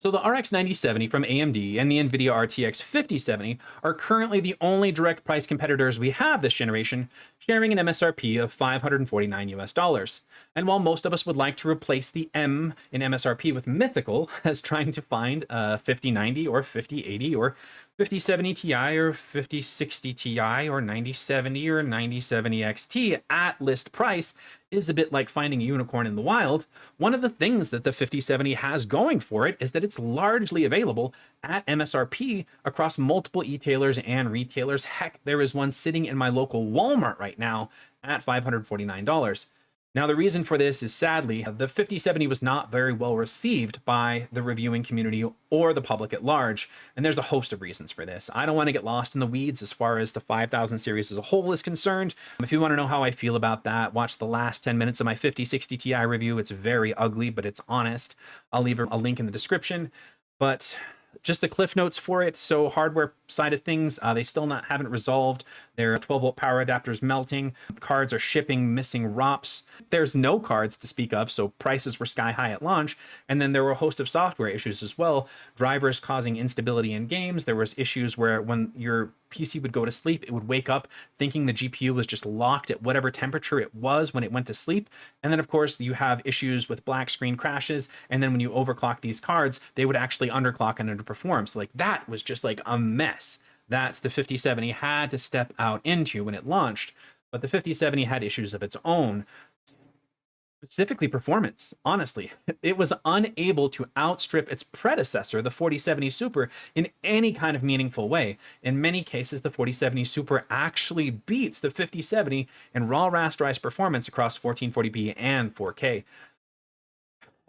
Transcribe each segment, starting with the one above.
So the RX 9070 from AMD and the NVIDIA RTX 5070 are currently the only direct price competitors we have this generation, sharing an MSRP of $549 US. And while most of us would like to replace the M in MSRP with mythical, as trying to find a 5090 or 5080 or 5070 Ti or 5060 Ti or 9070 or 9070 XT at list price is a bit like finding a unicorn in the wild, one of the things that the 5070 has going for it is that it's largely available at MSRP across multiple e-tailers and retailers. Heck, there is one sitting in my local Walmart right now at $549. Now, the reason for this is, sadly, the 5070 was not very well received by the reviewing community or the public at large, and there's a host of reasons for this. I don't want to get lost in the weeds as far as the 5000 series as a whole is concerned. If you want to know how I feel about that, watch the last 10 minutes of my 5060 Ti review. It's very ugly, but it's honest. I'll leave a link in the description. But just the cliff notes for it. So hardware side of things, they still haven't resolved. Their 12-volt power adapters melting. Cards are shipping missing ROPs. There's no cards to speak of, so prices were sky high at launch. And then there were a host of software issues as well. Drivers causing instability in games. There was issues where when your PC would go to sleep, it would wake up thinking the GPU was just locked at whatever temperature it was when it went to sleep. And then, of course, you have issues with black screen crashes. And then when you overclock these cards, they would actually underclock and underperform. So like that was just like a mess. That's the 5070 had to step out into when it launched. But the 5070 had issues of its own. Specifically performance, honestly. It was unable to outstrip its predecessor, the 4070 Super, in any kind of meaningful way. In many cases, the 4070 Super actually beats the 5070 in raw rasterized performance across 1440p and 4K.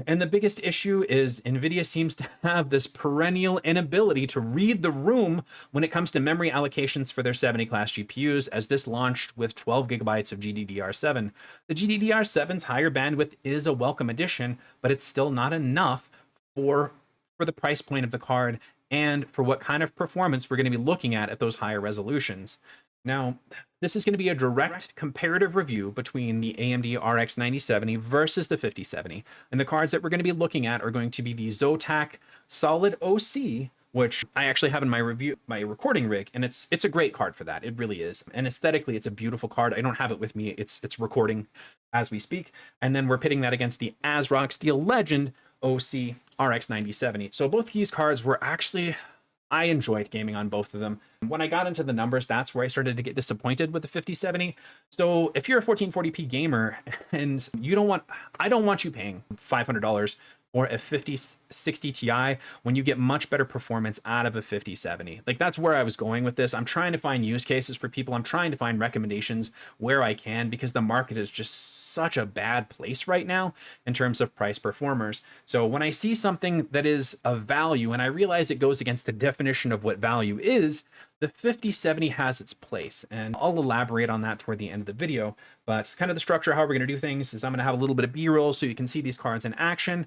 And the biggest issue is NVIDIA seems to have this perennial inability to read the room when it comes to memory allocations for their 70 class GPUs, as this launched with 12 gigabytes of GDDR7. The GDDR7's higher bandwidth is a welcome addition, but it's still not enough for the price point of the card and for what kind of performance we're going to be looking at those higher resolutions. Now, this is going to be a direct comparative review between the AMD RX 9070 versus the 5070. And the cards that we're going to be looking at are going to be the Zotac Solid OC, which I actually have in my recording rig, and it's a great card for that. It really is. And aesthetically, it's a beautiful card. I don't have it with me. It's recording as we speak. And then we're pitting that against the AsRock Steel Legend OC RX 9070. So both these cards were actually, I enjoyed gaming on both of them. When I got into the numbers, that's where I started to get disappointed with the 5070. So if you're a 1440p gamer and I don't want you paying $500 or a 5060 Ti when you get much better performance out of a 5070. Like, that's where I was going with this. I'm trying to find use cases for people. I'm trying to find recommendations where I can, because the market is just such a bad place right now in terms of price performers. So when I see something that is of value and I realize it goes against the definition of what value is, the 5070 has its place, and I'll elaborate on that toward the end of the video. But kind of the structure, how we're going to do things, is I'm going to have a little bit of B-roll so you can see these cards in action.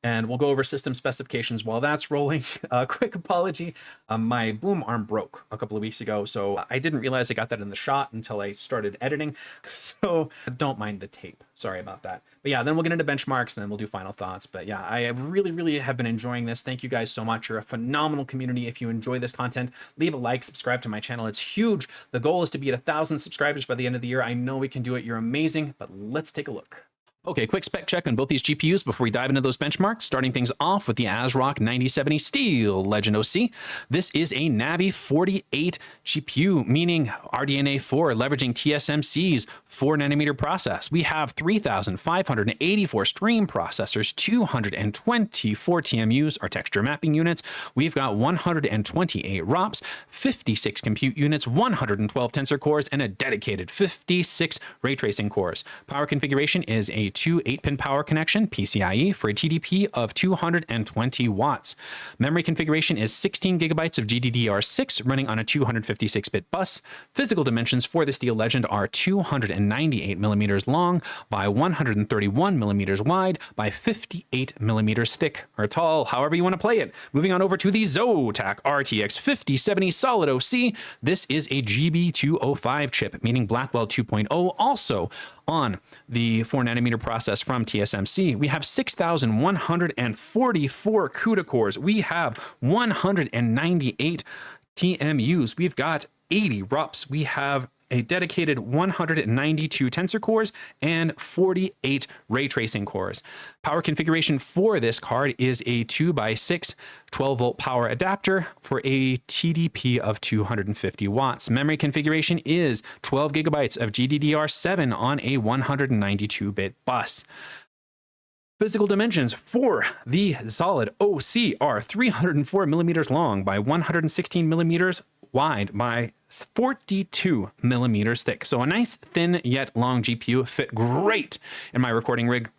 And we'll go over system specifications while that's rolling. Quick apology. My boom arm broke a couple of weeks ago, so I didn't realize I got that in the shot until I started editing. So don't mind the tape. Sorry about that. But yeah, then we'll get into benchmarks, and then we'll do final thoughts. But yeah, I really, really have been enjoying this. Thank you guys so much. You're a phenomenal community. If you enjoy this content, leave a like, subscribe to my channel. It's huge. The goal is to be at 1,000 subscribers by the end of the year. I know we can do it. You're amazing, but let's take a look. Okay, quick spec check on both these GPUs before we dive into those benchmarks, starting things off with the AsRock 9070 Steel Legend OC. This is a Navi 48 GPU, meaning RDNA 4, leveraging TSMC's 4nm process. We have 3,584 stream processors, 224 TMUs, or texture mapping units. We've got 128 ROPs, 56 compute units, 112 tensor cores, and a dedicated 56 ray tracing cores. Power configuration is a 2 8-pin power connection, PCIe, for a TDP of 220 watts. Memory configuration is 16 gigabytes of GDDR6 running on a 256-bit bus. Physical dimensions for the Steel Legend are 298 millimeters long by 131 millimeters wide by 58 millimeters thick or tall, however you want to play it. Moving on over to the Zotac RTX 5070 Solid OC. This is a GB205 chip, meaning Blackwell 2.0, also on the 4nm process from TSMC. We have 6,144 CUDA cores. We have 198 TMUs. We've got 80 RUPs. We have a dedicated 192 tensor cores and 48 ray tracing cores. Power configuration for this card is a 2x6 12-volt power adapter for a TDP of 250 watts. Memory configuration is 12 gigabytes of GDDR7 on a 192-bit bus. Physical dimensions for the solid OC are 304 millimeters long by 116 millimeters wide by 42 millimeters thick. So a nice thin yet long GPU fit great in my recording rig.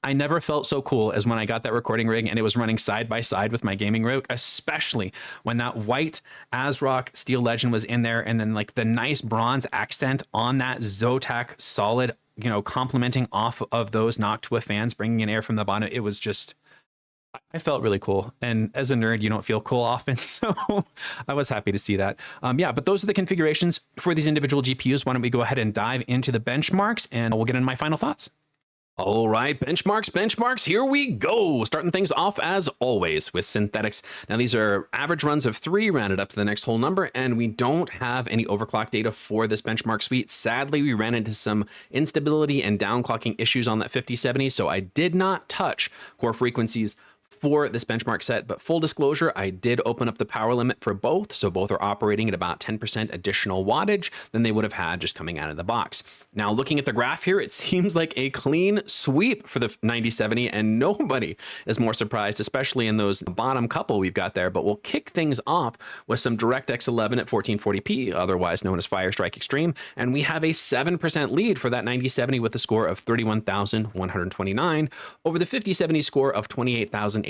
I never felt so cool as when I got that recording rig and it was running side by side with my gaming rig, especially when that white AsRock Steel Legend was in there and then like the nice bronze accent on that Zotac solid, you know, complementing off of those Noctua fans, bringing in air from the bottom. It was just, I felt really cool. And as a nerd, you don't feel cool often. So I was happy to see that. Yeah, but those are the configurations for these individual GPUs. Why don't we go ahead and dive into the benchmarks and we'll get into my final thoughts. All right, benchmarks, here we go. Starting things off as always with synthetics. Now these are average runs of 3 rounded up to the next whole number, and we don't have any overclock data for this benchmark suite. Sadly, we ran into some instability and downclocking issues on that 5070, so I did not touch core frequencies for this benchmark set, but full disclosure, I did open up the power limit for both, so both are operating at about 10% additional wattage than they would have had just coming out of the box. Now, looking at the graph here, it seems like a clean sweep for the 9070, and nobody is more surprised, especially in those bottom couple we've got there, but we'll kick things off with some DirectX 11 at 1440p, otherwise known as Firestrike Extreme, and we have a 7% lead for that 9070 with a score of 31,129 over the 5070 score of 28,871.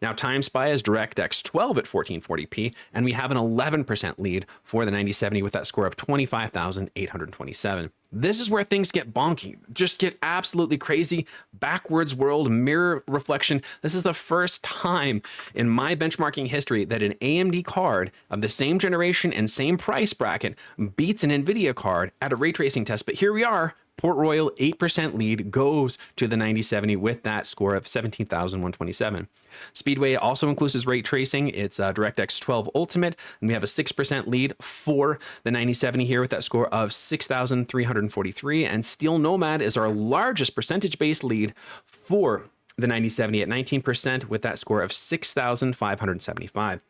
Now, TimeSpy is DirectX 12 at 1440p, and we have an 11% lead for the 9070 with that score of 25,827. This is where things get bonky, just get absolutely crazy. Backwards world, mirror reflection. This is the first time in my benchmarking history that an AMD card of the same generation and same price bracket beats an NVIDIA card at a ray tracing test. But here we are. Port Royal 8% lead goes to the 9070 with that score of 17,127. Speedway also includes ray tracing. It's DirectX 12 Ultimate, and we have a 6% lead for the 9070 here with that score of 6,343. And Steel Nomad is our largest percentage-based lead for the 9070 at 19% with that score of 6,575.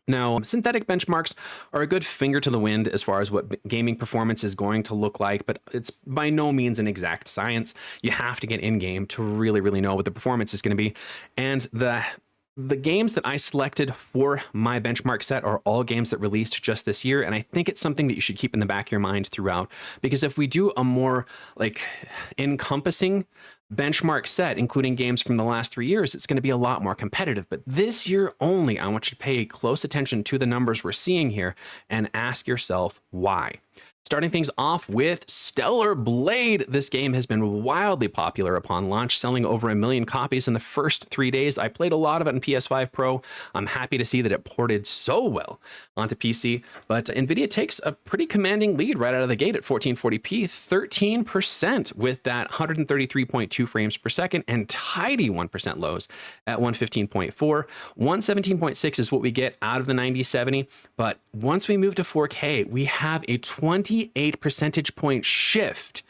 Now, synthetic benchmarks are a good finger to the wind as far as what gaming performance is going to look like, but it's by no means an exact science. You have to get in-game to really know what the performance is going to be. And the games that I selected for my benchmark set are all games that released just this year, and I think it's something that you should keep in the back of your mind throughout, because if we do a more like encompassing benchmark set, including games from the last 3 years, it's going to be a lot more competitive. But this year only, I want you to pay close attention to the numbers we're seeing here and ask yourself why. Starting things off with Stellar Blade. This game has been wildly popular upon launch, selling over 1 million copies in the first 3 days. I played a lot of it in PS5 Pro. I'm happy to see that it ported so well onto PC, but NVIDIA takes a pretty commanding lead right out of the gate at 1440p, 13% with that 133.2 frames per second and tidy 1% lows at 115.4. 117.6 is what we get out of the 9070, but once we move to 4K, we have a 28 percentage point shift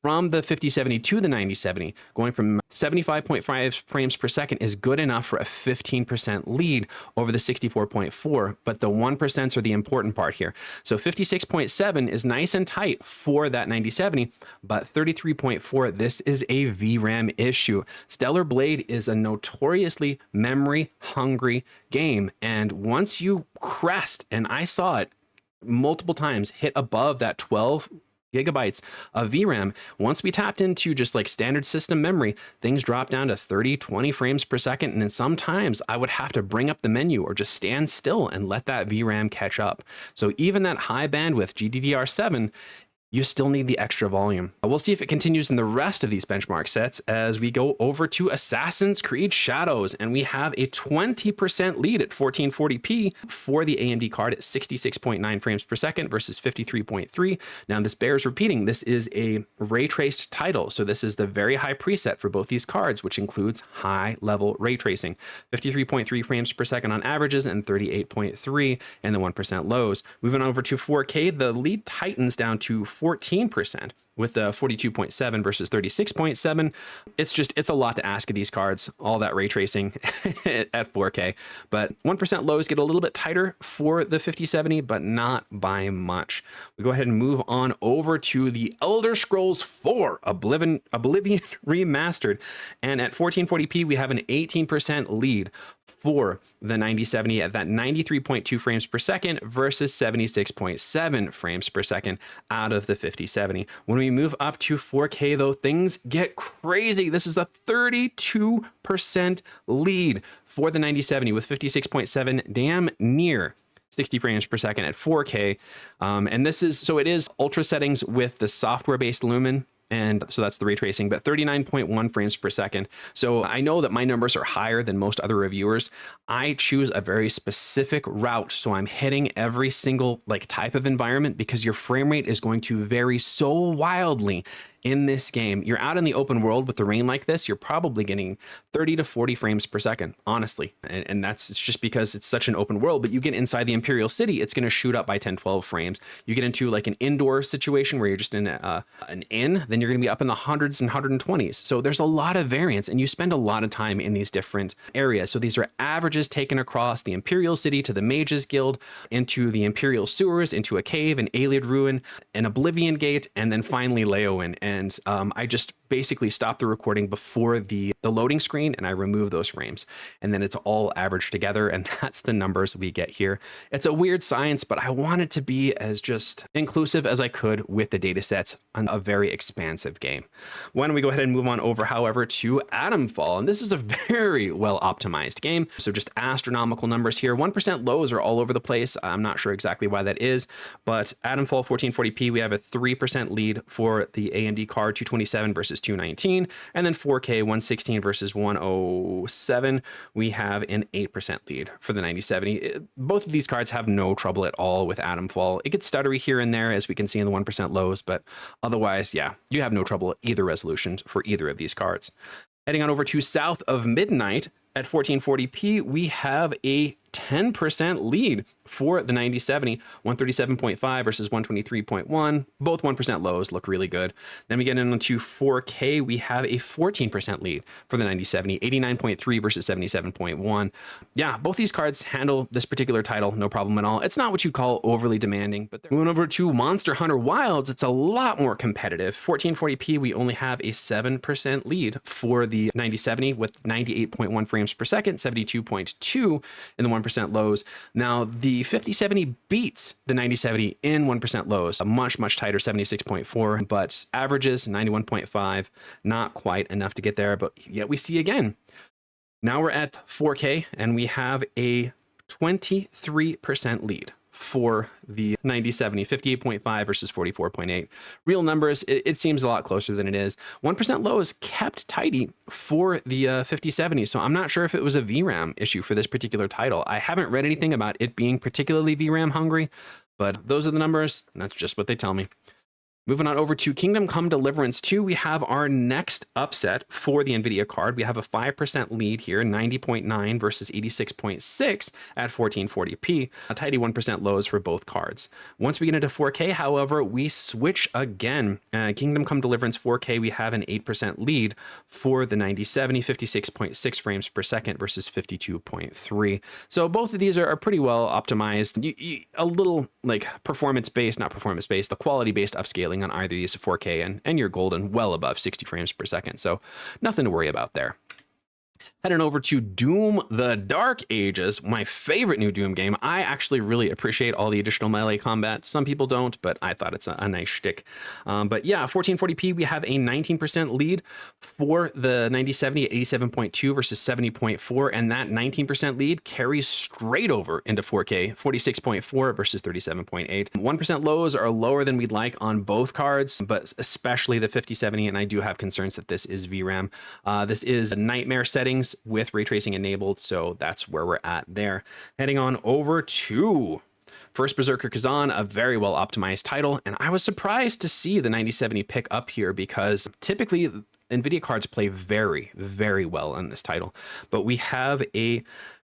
from the 5070 to the 9070. Going from 75.5 frames per second is good enough for a 15% lead over the 64.4, but the 1% are the important part here. So 56.7 is nice and tight for that 9070, but 33.4, this is a VRAM issue. Stellar Blade is a notoriously memory hungry game, and once you crest, and I saw it multiple times, hit above that 12 gigabytes of VRAM, once we tapped into just like standard system memory, things drop down to 30, 20 frames per second. And then sometimes I would have to bring up the menu or just stand still and let that VRAM catch up. So even that high bandwidth GDDR7 you still need the extra volume. We'll see if it continues in the rest of these benchmark sets as we go over to Assassin's Creed Shadows, and we have a 20% lead at 1440p for the AMD card at 66.9 frames per second versus 53.3. Now this bears repeating, this is a ray traced title, so this is the very high preset for both these cards, which includes high level ray tracing, 53.3 frames per second on averages and 38.3 in the 1% lows. Moving over to 4K, the lead tightens down to 14% with 42.7 versus 36.7. It's a lot to ask of these cards, all that ray tracing at 4K. But 1% lows get a little bit tighter for the 5070, but not by much. We go ahead and move on over to the Elder Scrolls IV Oblivion Remastered. And at 1440p, we have an 18% lead for the 9070 at that 93.2 frames per second versus 76.7 frames per second out of the 5070. When we move up to 4K though, things get crazy. This is a 32% lead for the 9070 with 56.7, damn near 60 frames per second at 4K. And this is, so it is ultra settings with the software-based lumen. And so that's the ray tracing, but 39.1 frames per second. So I know that my numbers are higher than most other reviewers. I choose a very specific route. So I'm hitting every single type of environment because your frame rate is going to vary so wildly in this game. You're out in the open world with the rain like this, you're probably getting 30 to 40 frames per second, honestly. And it's just because it's such an open world, but you get inside the Imperial City, it's going to shoot up by 10, 12 frames. You get into an indoor situation where you're just in an inn, then you're going to be up in the hundreds and 120s. So there's a lot of variance and you spend a lot of time in these different areas. So these are averages taken across the Imperial City to the Mages Guild, into the Imperial Sewers, into a cave, an Ayleid Ruin, an Oblivion Gate, and then finally Leowen. And I just basically stop the recording before the loading screen and I remove those frames. And then it's all averaged together. And that's the numbers we get here. It's a weird science, but I wanted to be as just inclusive as I could with the data sets on a very expansive game. Why don't we go ahead and move on over, however, to Atomfall. And this is a very well optimized game. So just astronomical numbers here. 1% lows are all over the place. I'm not sure exactly why that is, but Atomfall 1440p, we have a 3% lead for the AMD card 227 versus 219, and then 4K 116 versus 107, we have an 8% lead for the 9070. Both of these cards have no trouble at all with Atomfall. It gets stuttery here and there, as we can see in the 1% lows, but otherwise, yeah, you have no trouble at either resolutions for either of these cards. Heading on over to South of Midnight, at 1440p, we have a 10% lead for the 9070, 137.5 versus 123.1. Both 1% lows look really good. Then we get into 4K, we have a 14% lead for the 9070, 89.3 versus 77.1. Yeah, both these cards handle this particular title no problem at all. It's not what you call overly demanding, but moving over to Monster Hunter Wilds, it's a lot more competitive. 1440p, we only have a 7% lead for the 9070 with 98.1 frames per second, 72.2 in the 1% lows. Now the 5070 beats the 9070 in 1% lows, a much tighter 76.4, but averages 91.5, not quite enough to get there, but yet we see again. Now we're at 4K and we have a 23% lead for the 9070, 58.5 versus 44.8. Real numbers, it seems a lot closer than it is. 1% low is kept tidy for the 5070, so I'm not sure if it was a VRAM issue for this particular title. I haven't read anything about it being particularly VRAM hungry, but those are the numbers, and that's just what they tell me. Moving on over to Kingdom Come Deliverance 2, we have our next upset for the NVIDIA card. We have a 5% lead here, 90.9 versus 86.6 at 1440p, a tidy 1% lows for both cards. Once we get into 4K, however, we switch again. Kingdom Come Deliverance 4K, we have an 8% lead for the 9070, 56.6 frames per second versus 52.3. So both of these are pretty well optimized. A little like performance-based, not performance-based, the quality-based upscaling on either these 4K and you're golden, well above 60 frames per second. So nothing to worry about there. Heading over to Doom the Dark Ages, my favorite new Doom game. I actually really appreciate all the additional melee combat. Some people don't, but I thought it's a nice shtick. But yeah, 1440p, we have a 19% lead for the 9070 at 87.2 versus 70.4, and that 19% lead carries straight over into 4K, 46.4 versus 37.8. 1% lows are lower than we'd like on both cards, but especially the 5070, and I do have concerns that this is VRAM. This is nightmare settings with ray tracing enabled, so that's where we're at there. Heading on over to first Berserker Khazan, a very well optimized title, and I was surprised to see the 9070 pick up here because typically NVIDIA cards play very, very well on this title, but we have a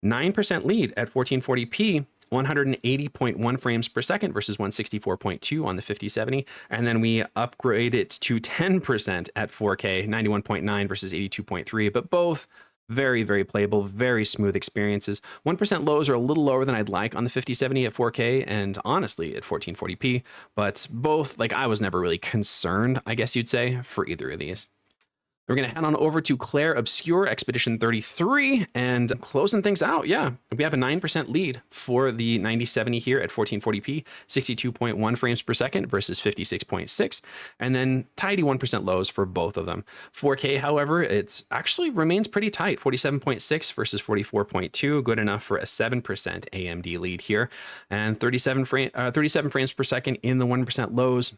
9% lead at 1440p, 180.1 frames per second versus 164.2 on the 5070, and then we upgrade it to 10% at 4K, 91.9 versus 82.3, but both very, very playable, very smooth experiences. 1% lows are a little lower than I'd like on the 5070 at 4K and honestly at 1440p, but both, like, I was never really concerned, I guess you'd say, for either of these. We're going to head on over to Clair Obscur Expedition 33 and closing things out. Yeah, we have a 9% lead for the 9070 here at 1440p, 62.1 frames per second versus 56.6, and then tidy 1% lows for both of them. 4K, however, it actually remains pretty tight, 47.6 versus 44.2, good enough for a 7% AMD lead here, and 37 frames per second in the 1% lows.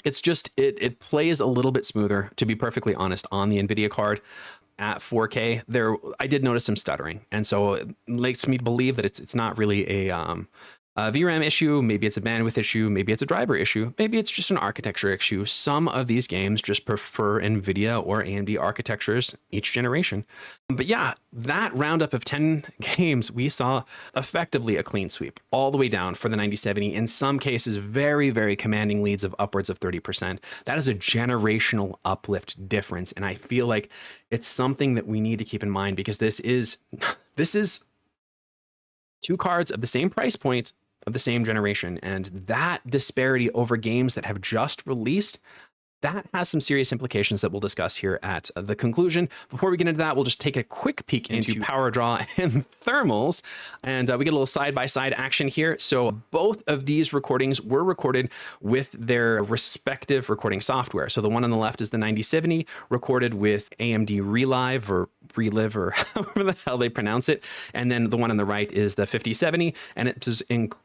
It's just, it plays a little bit smoother, to be perfectly honest, on the NVIDIA card at 4K. There, I did notice some stuttering, and so it makes me believe that it's not really a VRAM issue. Maybe it's a bandwidth issue. Maybe it's a driver issue. Maybe it's just an architecture issue. Some of these games just prefer NVIDIA or AMD architectures each generation. But yeah, that roundup of 10 games, we saw effectively a clean sweep all the way down for the 9070. In some cases, very, very commanding leads of upwards of 30%. That is a generational uplift difference. And I feel like it's something that we need to keep in mind because this is two cards of the same price point of the same generation, and that disparity over games that have just released, that has some serious implications that we'll discuss here at the conclusion. Before we get into that, we'll just take a quick peek into power draw and thermals, and we get a little side-by-side action here. So both of these recordings were recorded with their respective recording software. So the one on the left is the 9070, recorded with AMD Relive or Relive or however the hell they pronounce it, and then the one on the right is the 5070, and it is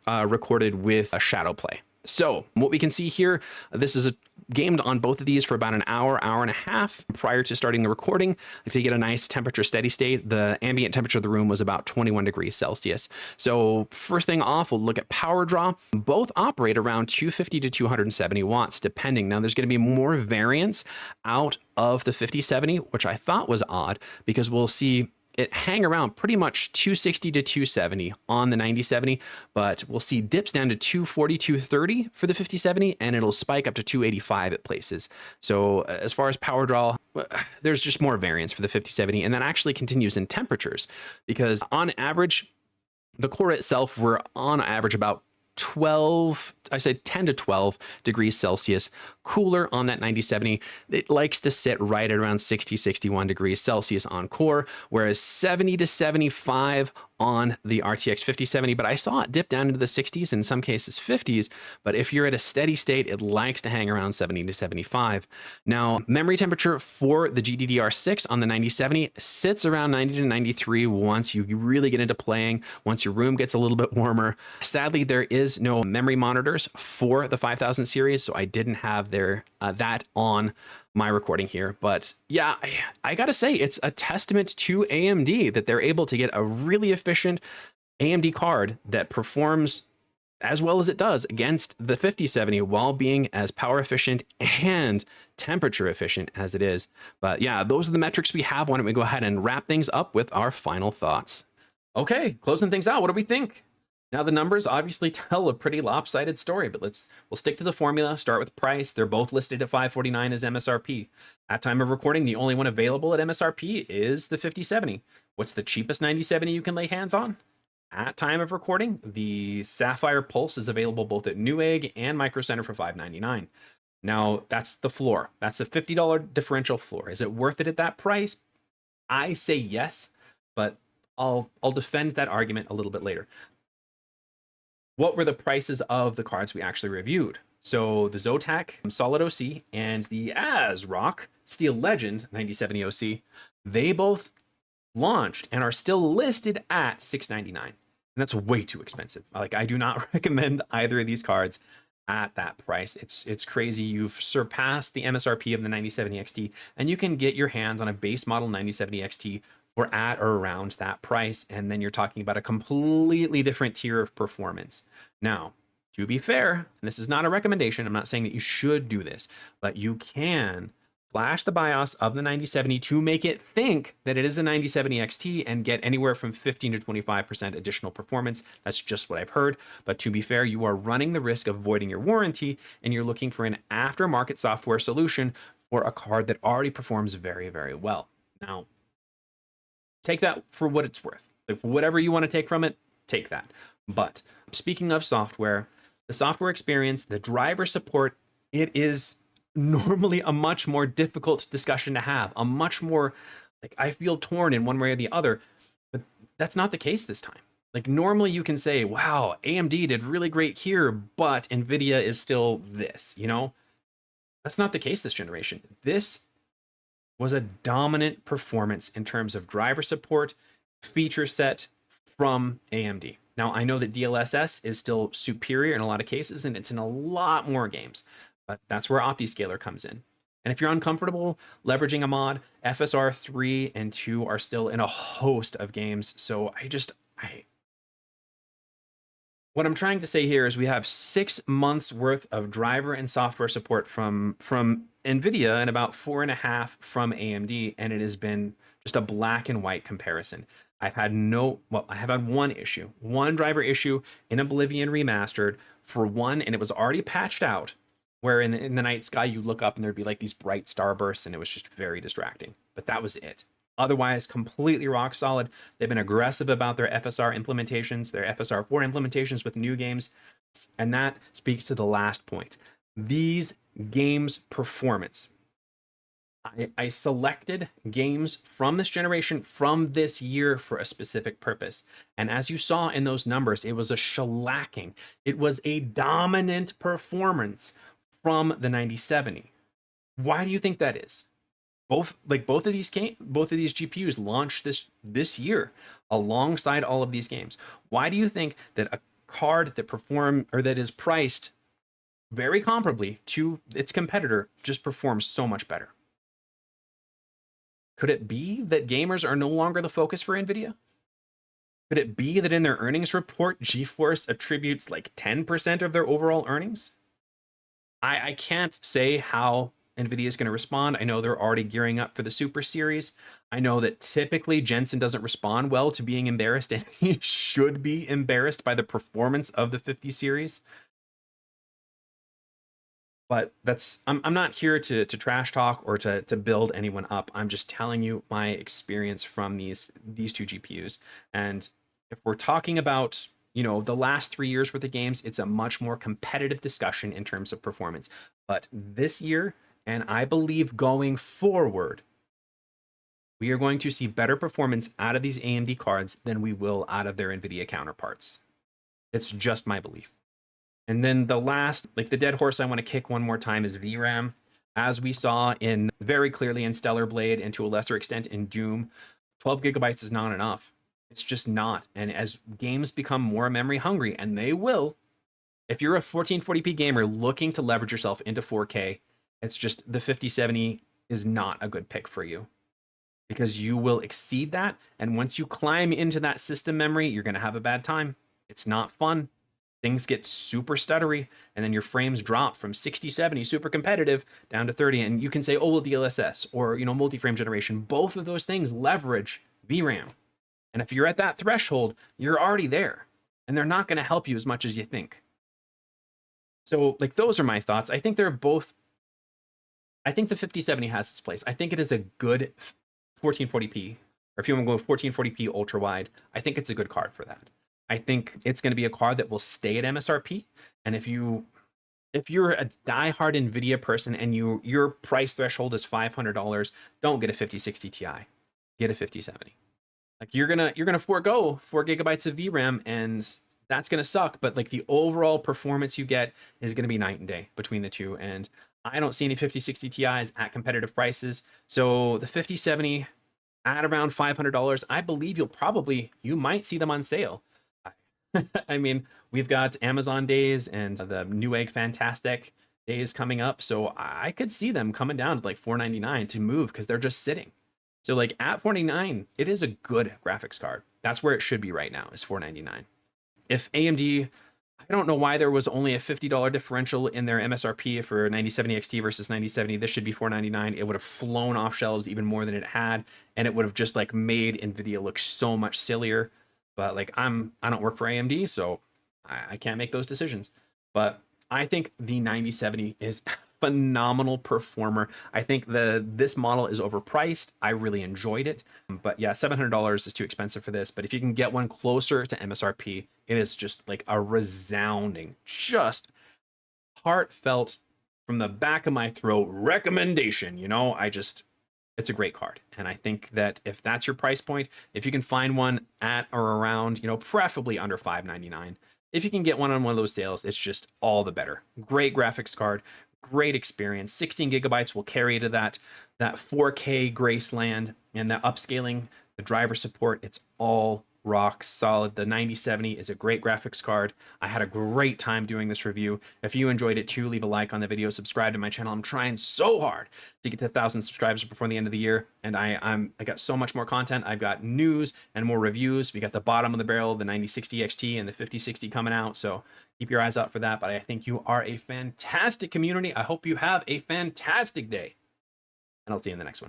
recorded with a Shadowplay. So what we can see here, this is gamed on both of these for about an hour, hour and a half prior to starting the recording to get a nice temperature steady state. The ambient temperature of the room was about 21 degrees Celsius. So first thing off, we'll look at power draw. Both operate around 250 to 270 watts, depending. Now there's going to be more variance out of the 5070, which I thought was odd because we'll see it hang around pretty much 260 to 270 on the 9070, but we'll see dips down to 240, 230 for the 5070, and it'll spike up to 285 at places. So as far as power draw, there's just more variance for the 5070, and that actually continues in temperatures because on average, the core itself, we're on average about 10 to 12 degrees Celsius cooler on that 9070. It likes to sit right at around 60, 61 degrees Celsius on core, whereas 70 to 75 on the RTX 5070, but I saw it dip down into the 60s, in some cases 50s, but if you're at a steady state, it likes to hang around 70 to 75. Now, memory temperature for the GDDR6 on the 9070 sits around 90 to 93 once you really get into playing, once your room gets a little bit warmer. Sadly, there is no memory monitors for the 5000 series, so I didn't have that on my recording here. But yeah, I gotta say, it's a testament to AMD that they're able to get a really efficient AMD card that performs as well as it does against the 5070 while being as power efficient and temperature efficient as it is. But yeah, those are the metrics we have. Why don't we go ahead and wrap things up with our final thoughts? Okay, closing things out, what do we think? Now, the numbers obviously tell a pretty lopsided story, but we'll stick to the formula, start with price. They're both listed at $549 as MSRP. At time of recording, the only one available at MSRP is the 5070. What's the cheapest 9070 you can lay hands on? At time of recording, the Sapphire Pulse is available both at Newegg and Micro Center for $599. Now, that's the floor. That's the $50 differential floor. Is it worth it at that price? I say yes, but I'll defend that argument a little bit later. What were the prices of the cards we actually reviewed? So the Zotac Solid OC and the AsRock Steel Legend 9070 OC, they both launched and are still listed at $699. And that's way too expensive. Like, I do not recommend either of these cards at that price. It's crazy. You've surpassed the MSRP of the 9070 XT, and you can get your hands on a base model 9070 XT for at or around that price. And then you're talking about a completely different tier of performance. Now, to be fair, and this is not a recommendation, I'm not saying that you should do this, but you can flash the BIOS of the 9070 to make it think that it is a 9070 XT and get anywhere from 15 to 25% additional performance. That's just what I've heard. But to be fair, you are running the risk of voiding your warranty, and you're looking for an aftermarket software solution for a card that already performs very, very well. Now, take that for what it's worth. Like, whatever you want to take from it, take that. But speaking of software, the software experience, the driver support, it is normally a much more difficult discussion to have, a much more, like, I feel torn in one way or the other, but that's not the case this time. Like, normally you can say, wow, AMD did really great here, but NVIDIA is still this, you know? That's not the case this generation. This was a dominant performance in terms of driver support, feature set from AMD. Now, I know that DLSS is still superior in a lot of cases, and it's in a lot more games, but that's where OptiScaler comes in. And if you're uncomfortable leveraging a mod, FSR 3 and 2 are still in a host of games. So what I'm trying to say here is we have 6 months worth of driver and software support from NVIDIA and about 4.5 from AMD, and it has been just a black and white comparison. I have had one issue, one driver issue in Oblivion Remastered for one, and it was already patched out, where in the night sky you look up and there'd be like these bright starbursts, and it was just very distracting. But that was it. Otherwise, completely rock solid. They've been aggressive about their FSR implementations, their FSR 4 implementations with new games, and that speaks to the last point. These games' performance. I selected games from this generation, from this year, for a specific purpose. And as you saw in those numbers, it was a shellacking. It was a dominant performance from the 9070. Why do you think that is? Both of these GPUs launched this year alongside all of these games. Why do you think that a card that is priced very comparably to its competitor just performs so much better? Could it be that gamers are no longer the focus for NVIDIA? Could it be that in their earnings report, GeForce attributes like 10% of their overall earnings? I can't say how NVIDIA is going to respond. I know they're already gearing up for the Super Series. I know that typically Jensen doesn't respond well to being embarrassed, and he should be embarrassed by the performance of the 50 series. But I'm not here to trash talk or to build anyone up. I'm just telling you my experience from these two GPUs. And if we're talking about, the last 3 years worth of games, it's a much more competitive discussion in terms of performance. But this year, and I believe going forward, we are going to see better performance out of these AMD cards than we will out of their NVIDIA counterparts. It's just my belief. And then the last, the dead horse I want to kick one more time is VRAM. As we saw very clearly in Stellar Blade, and to a lesser extent in Doom, 12 gigabytes is not enough. It's just not. And as games become more memory hungry, and they will, if you're a 1440p gamer looking to leverage yourself into 4K, it's just the 5070 is not a good pick for you, because you will exceed that. And once you climb into that system memory, you're going to have a bad time. It's not fun. Things get super stuttery, and then your frames drop from 60, 70, super competitive, down to 30. And you can say, oh, well, DLSS or, multi-frame generation. Both of those things leverage VRAM. And if you're at that threshold, you're already there, and they're not going to help you as much as you think. So, those are my thoughts. I think the 5070 has its place. I think it is a good 1440p, or if you want to go 1440p ultra wide, I think it's a good card for that. I think it's going to be a card that will stay at MSRP. And if you're a diehard NVIDIA person and your price threshold is $500, don't get a 5060 Ti. get a 5070. Like you're gonna forego 4 GB of VRAM, and that's gonna suck. But like the overall performance you get is gonna be night and day between the two. And I don't see any 5060 Ti's at competitive prices. So the 5070 at around $500, I believe you might see them on sale. I mean, we've got Amazon days and the Newegg Fantastic days coming up, so I could see them coming down to like $499 to move because they're just sitting. So like at $499, it is a good graphics card. That's where it should be right now, is $499. If AMD, I don't know why there was only a $50 differential in their MSRP for 9070 XT versus 9070. This should be $499. It would have flown off shelves even more than it had, and it would have just like made NVIDIA look so much sillier. But like I don't work for AMD, so I can't make those decisions. But I think the 9070 is a phenomenal performer. I think this model is overpriced. I really enjoyed it, but yeah, $700 is too expensive for this. But if you can get one closer to MSRP, it is just like a resounding, just heartfelt, from the back of my throat recommendation. You know, it's a great card. And I think that if that's your price point, if you can find one at or around, you know, preferably under $599, if you can get one on one of those sales, it's just all the better. Great graphics card, great experience. 16 gigabytes will carry to that 4K Graceland, and that upscaling, the driver support, it's all rock solid. The 9070 is a great graphics card. I had a great time doing this review. If you enjoyed it too, leave a like on the video, subscribe to my channel. I'm trying so hard to get to 1,000 subscribers before the end of the year, and I got so much more content. I've got news and more reviews. We got the bottom of the barrel, the 9060 XT and the 5060 coming out, so keep your eyes out for that. But I think you are a fantastic community. I hope you have a fantastic day, and I'll see you in the next one.